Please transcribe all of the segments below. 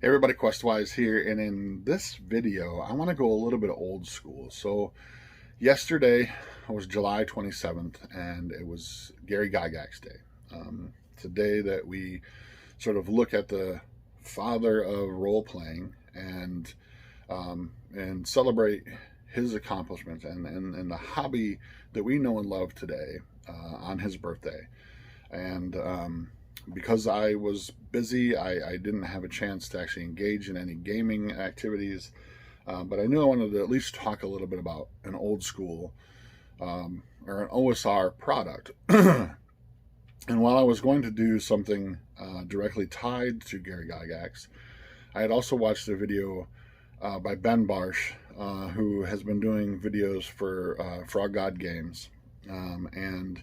Hey everybody, Questwise here, and in this video I want to go a little bit old school. So yesterday was July 27th and it was Gary Gygax Day. It's a day that we sort of look at the father of role-playing and celebrate his accomplishments and the hobby that we know and love today on his birthday. And because I was busy, I didn't have a chance to actually engage in any gaming activities, but I knew I wanted to at least talk a little bit about an old school or an OSR product. And while I was going to do something directly tied to Gary Gygax, I had also watched a video by Ben Barsh, who has been doing videos for Frog God Games, and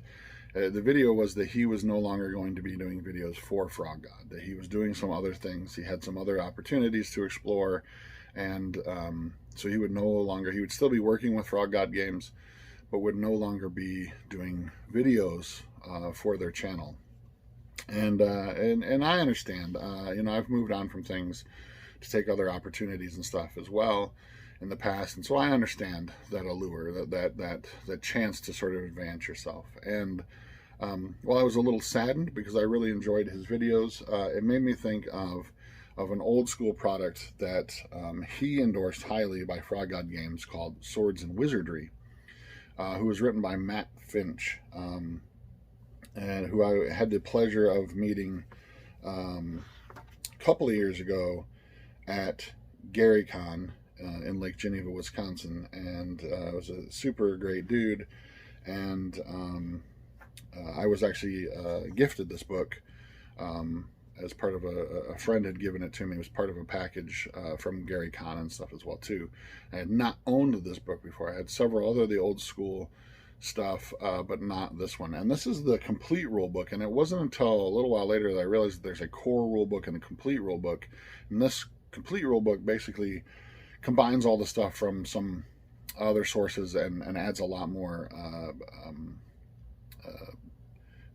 the video was that he was no longer going to be doing videos for Frog God, that he was doing some other things. He had some other opportunities to explore, and so he would still be working with Frog God Games, but would no longer be doing videos for their channel. And I understand. I've moved on from things to take other opportunities and stuff as well in the past, and so I understand that allure, that chance to sort of advance yourself. And while I was a little saddened because I really enjoyed his videos, it made me think of an old school product that he endorsed highly by Frog God Games called Swords Wizardry, who was written by Matt Finch, and who I had the pleasure of meeting a couple of years ago at GaryCon in Lake Geneva, Wisconsin, and was a super great dude. And I was actually gifted this book as part of a friend had given it to me. It was part of a package from GaryCon and stuff as well too. I had not owned this book before. I had several other of the old school stuff, but not this one. And this is the complete rule book. And it wasn't until a little while later that I realized that there's a core rule book and a complete rule book. And this complete rule book basically combines all the stuff from some other sources and adds a lot more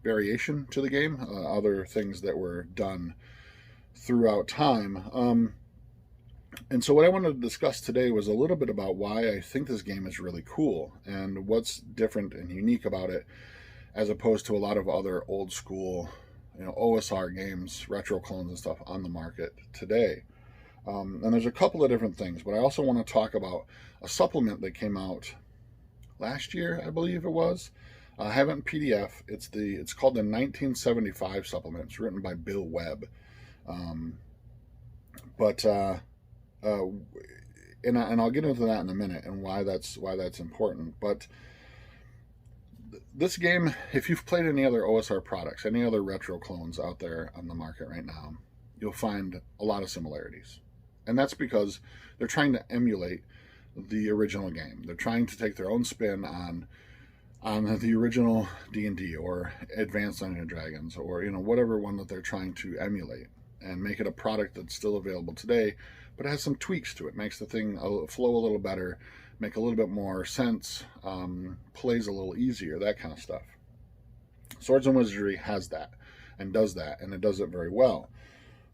variation to the game, other things that were done throughout time. And so what I wanted to discuss today was a little bit about why I think this game is really cool and what's different and unique about it as opposed to a lot of other old school, OSR games, retro clones and stuff on the market today. And there's a couple of different things, but I also want to talk about a supplement that came out last year, I believe it was. I have it in PDF. It's called the 1975 supplement. It's written by Bill Webb. And I'll get into that in a minute and why that's important. But this game, if you've played any other OSR products, any other retro clones out there on the market right now, you'll find a lot of similarities. And that's because they're trying to emulate the original game. They're trying to take their own spin on the original D&D or Advanced Dungeons and Dragons, or whatever one that they're trying to emulate, and make it a product that's still available today, but it has some tweaks to it. Makes the thing flow a little better, make a little bit more sense, plays a little easier, that kind of stuff. Swords Wizardry has that and does that, and it does it very well.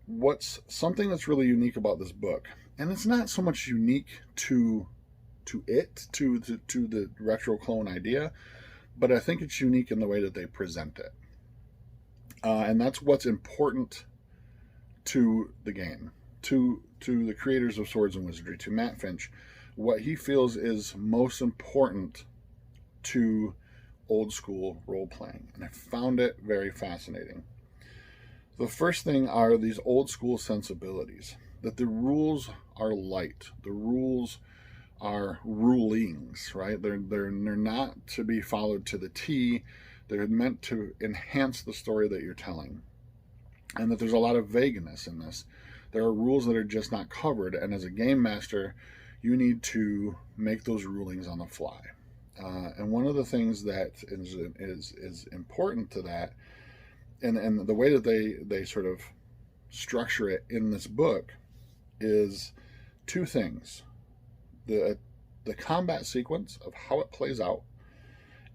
What's something that's really unique about this book, and it's not so much unique to the retro clone idea, but I think it's unique in the way that they present it. And that's what's important to the game, to the creators of Swords and Wizardry, to Matt Finch. What he feels is most important to old school role playing, and I found it very fascinating. The first thing are these old school sensibilities, that the rules are light, the rules are rulings, right? They're not to be followed to the T. They're meant to enhance the story that you're telling, and that there's a lot of vagueness in this. There are rules that are just not covered, and as a game master, you need to make those rulings on the fly. And one of the things that is important to that, and the way that they sort of structure it in this book, is two things: the combat sequence of how it plays out,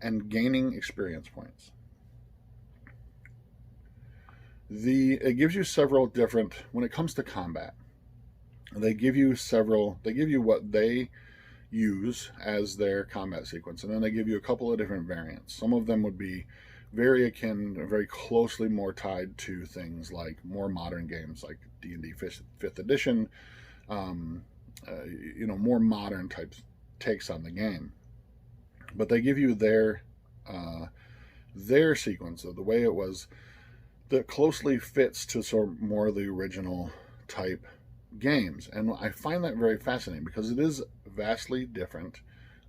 and gaining experience points. It gives you several different, when it comes to combat, They give you what they use as their combat sequence, and then they give you a couple of different variants. Some of them would be very closely more tied to things like more modern games like D&D 5th edition, more modern types takes on the game. But they give you their sequence of the way it was that closely fits to sort of more of the original type games. And I find that very fascinating because it is vastly different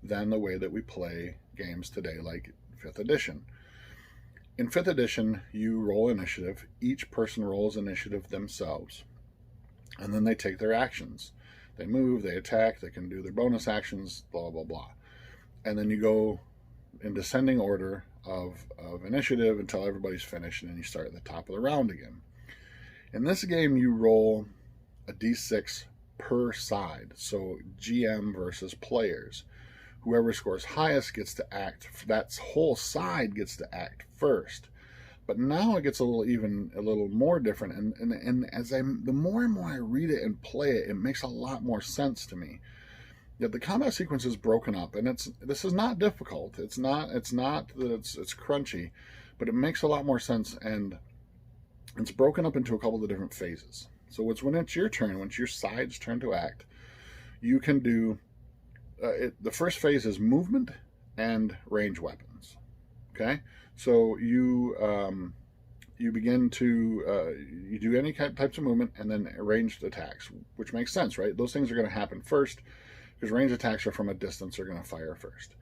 than the way that we play games today, like 5th edition. In 5th edition, you roll initiative. Each person rolls initiative themselves. And then they take their actions. They move, they attack, they can do their bonus actions, blah, blah, blah. And then you go in descending order of initiative until everybody's finished, and then you start at the top of the round again. In this game, you roll a d6 per side, so GM versus players. Whoever scores highest gets to act. That whole side gets to act first. But now it gets a little more different, and the more and more I read it and play it, it makes a lot more sense to me. Yet the combat sequence is broken up, and this is not difficult. It's not that it's crunchy, but it makes a lot more sense, and it's broken up into a couple of different phases. So when it's your turn, when it's your side's turn to act, you can do the first phase is movement and range weapons. Okay, so you begin to you do any types of movement and then ranged attacks, which makes sense, right? Those things are going to happen first, because range attacks are from a distance, are going to fire first.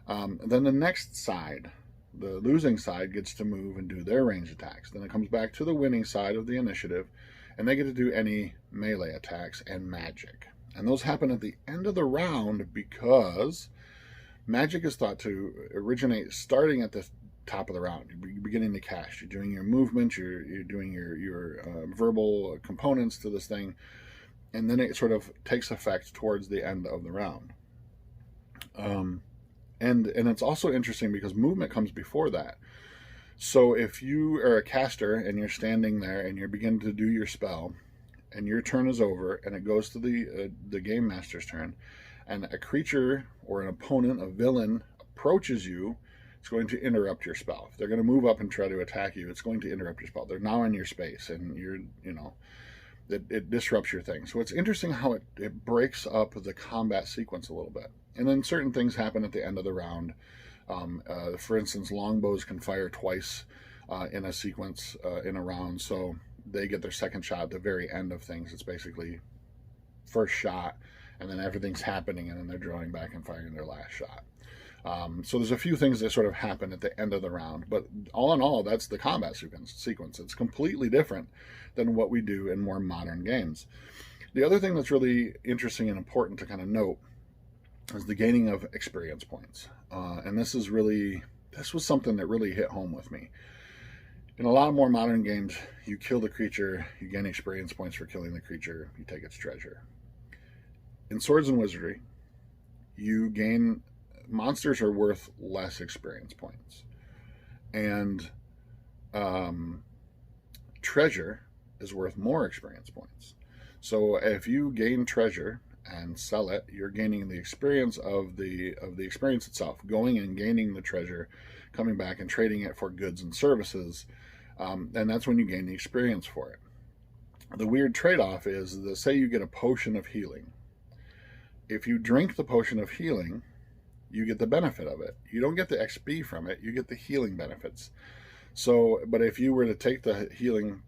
Then the next side, the losing side, gets to move and do their range attacks. Then it comes back to the winning side of the initiative, and they get to do any melee attacks and magic. And those happen at the end of the round because magic is thought to originate starting at the top of the round. You're beginning to cast. You're doing your movement. You're doing your verbal components to this thing. And then it sort of takes effect towards the end of the round. And it's also interesting because movement comes before that. So if you are a caster and you're standing there and you're beginning to do your spell, and your turn is over, and it goes to the game master's turn, and a creature or an opponent, a villain, approaches you, it's going to interrupt your spell. If they're going to move up and try to attack you, it's going to interrupt your spell. They're now in your space, and it disrupts your thing. So it's interesting how it breaks up the combat sequence a little bit. And then certain things happen at the end of the round. For instance, longbows can fire twice in a sequence in a round, so they get their second shot at the very end of things. It's basically first shot, and then everything's happening, and then they're drawing back and firing their last shot. So there's a few things that sort of happen at the end of the round, but all in all, that's the combat sequence. It's completely different than what we do in more modern games. The other thing that's really interesting and important to kind of note is the gaining of experience points. And this was something that really hit home with me. In a lot of more modern games, you kill the creature, you gain experience points for killing the creature, you take its treasure. In Swords and Wizardry, monsters are worth less experience points. And treasure is worth more experience points. So if you gain treasure and sell it, you're gaining the experience of the experience itself, going and gaining the treasure, coming back and trading it for goods and services, and that's when you gain the experience for it. The weird trade-off is that, say you get a potion of healing. If you drink the potion of healing, you get the benefit of it. You don't get the XP from it, you get the healing benefits. So, but if you were to take the healing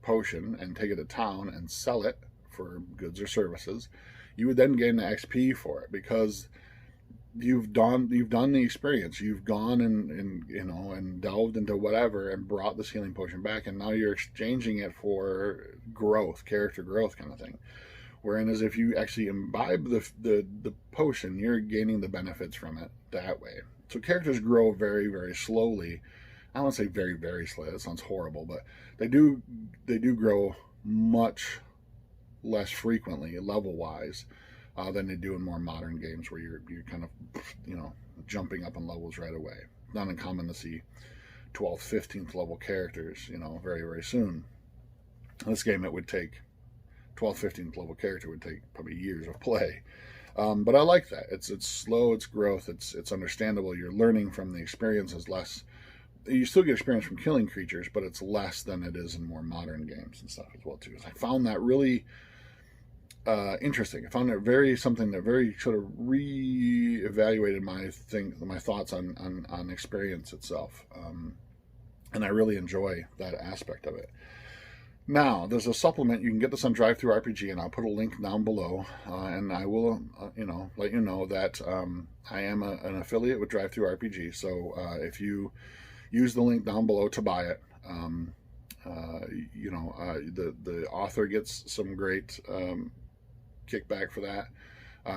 potion and take it to town and sell it for goods or services, you would then gain the XP for it, because you've done the experience. You've gone and delved into whatever and brought this healing potion back, and now you're exchanging it for growth, character growth kind of thing. Whereas if you actually imbibe the potion, you're gaining the benefits from it that way. So characters grow very, very slowly. I don't want to say very, very slowly. That sounds horrible, but they do grow much less frequently, level-wise, than they do in more modern games, where you're kind of jumping up in levels right away. Not uncommon to see 12th, 15th level characters very, very soon. In this game, it would take 12th, 15th level character would take probably years of play. But I like that. It's slow, it's growth, it's understandable. You're learning from the experiences less. You still get experience from killing creatures, but it's less than it is in more modern games and stuff as well too. I found that really interesting. I found it something that very sort of re-evaluated my thoughts on experience itself, and I really enjoy that aspect of it. Now, there's a supplement. You can get this on DriveThruRpg, and I'll put a link down below. And I will, let you know that I am an affiliate with DriveThruRpg. So if you use the link down below to buy it, the author gets some great kickback for that.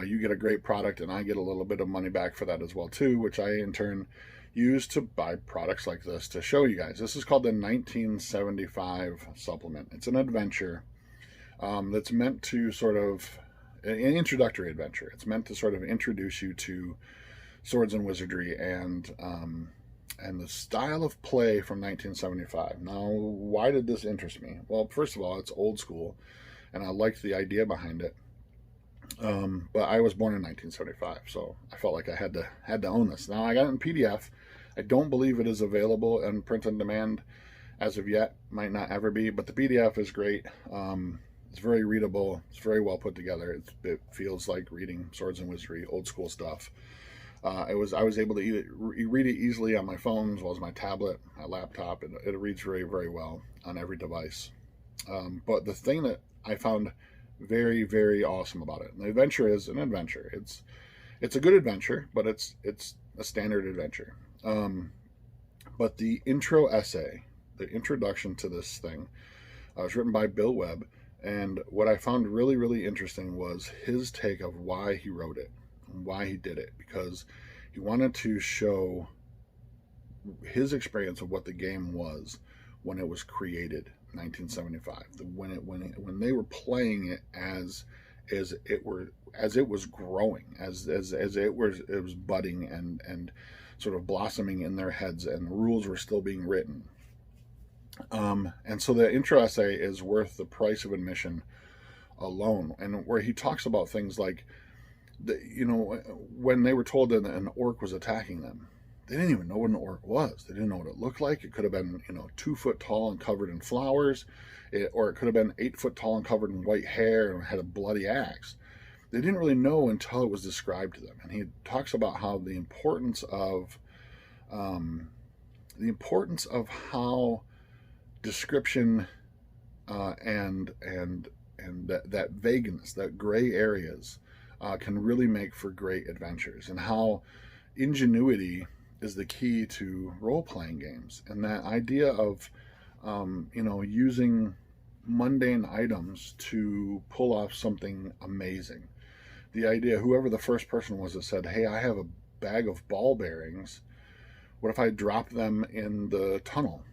You get a great product, and I get a little bit of money back for that as well too, which I in turn use to buy products like this to show you guys. This is called the 1975 supplement. It's an adventure that's meant to sort of an introductory adventure. It's meant to sort of introduce you to swords and wizardry and the style of play from 1975. Now, why did this interest me? Well, first of all, it's old school, and I liked the idea behind it. But I was born in 1975, so I felt like I had to own this. Now, I got it in PDF. I don't believe it is available in print on demand as of yet. Might not ever be, but the PDF is great. It's very readable. It's very well put together. It feels like reading Swords and Wizardry, old school stuff. I was able to read it easily on my phone as well as my tablet, my laptop. It reads very, very well on every device. But the thing that I found very, very awesome about it, and the adventure is an adventure. It's a good adventure, but it's a standard adventure. But the intro essay, the introduction to this thing, was written by Bill Webb, and what I found really, really interesting was his take of why he wrote it and why he did it, because he wanted to show his experience of what the game was when it was created, 1975. When they were playing it as it was growing, as it was budding and sort of blossoming in their heads, and the rules were still being written. And so the intro essay is worth the price of admission alone, and where he talks about things like, when they were told that an orc was attacking them, they didn't even know what an orc was. They didn't know what it looked like. It could have been, 2 foot tall and covered in flowers, or it could have been 8 foot tall and covered in white hair and had a bloody axe. They didn't really know until it was described to them. And he talks about how the importance of how description and that vagueness, that gray areas, can really make for great adventures, and how ingenuity is the key to role-playing games, and that idea of using mundane items to pull off something amazing. The idea, whoever the first person was that said, hey, I have a bag of ball bearings, what if I drop them in the tunnel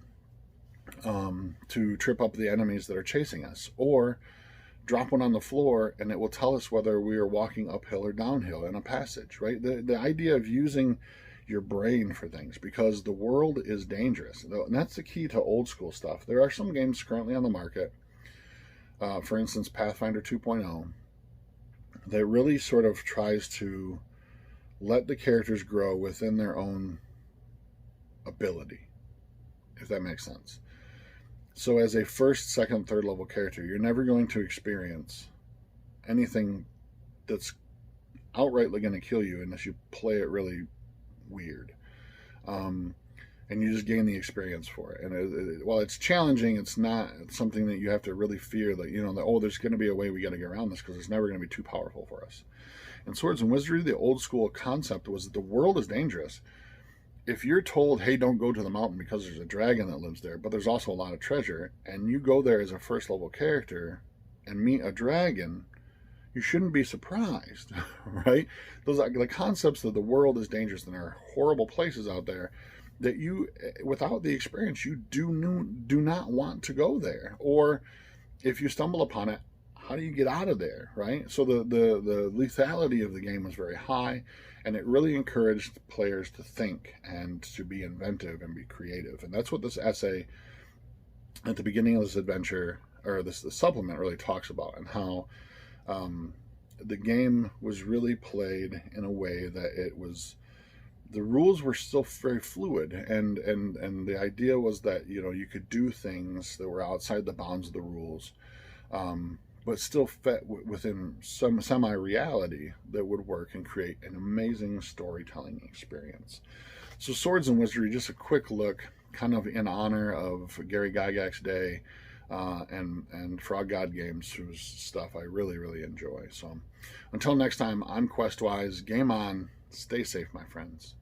to trip up the enemies that are chasing us, or drop one on the floor and it will tell us whether we are walking uphill or downhill in a passage, right? The idea of using your brain for things, because the world is dangerous, and that's the key to old school stuff. There are some games currently on the market, for instance Pathfinder 2.0, that really sort of tries to let the characters grow within their own ability, if that makes sense. So as a first, second, third level character, you're never going to experience anything that's outrightly going to kill you unless you play it really weird. And you just gain the experience for it. And while it's challenging, it's not something that you have to really fear that, there's going to be a way we got to get around this, because it's never going to be too powerful for us. In Swords and Wizardry, the old school concept was that the world is dangerous. If you're told, hey, don't go to the mountain because there's a dragon that lives there, but there's also a lot of treasure, and you go there as a first level character and meet a dragon, you shouldn't be surprised, right? Those are the concepts that the world is dangerous and there are horrible places out there that you, without the experience, you do not want to go there. Or if you stumble upon it, how do you get out of there, right? So the lethality of the game was very high, and it really encouraged players to think and to be inventive and be creative. And that's what this essay at the beginning of this adventure or the supplement really talks about, and how the game was really played in a way that it was, the rules were still very fluid, and the idea was that, you know, you could do things that were outside the bounds of the rules, but still fit within some semi-reality that would work and create an amazing storytelling experience. So Swords and Wizardry, just a quick look, kind of in honor of Gary Gygax Day, and Frog God Games, whose stuff I really, really enjoy. So until next time, I'm Questwise. Game on. Stay safe, my friends.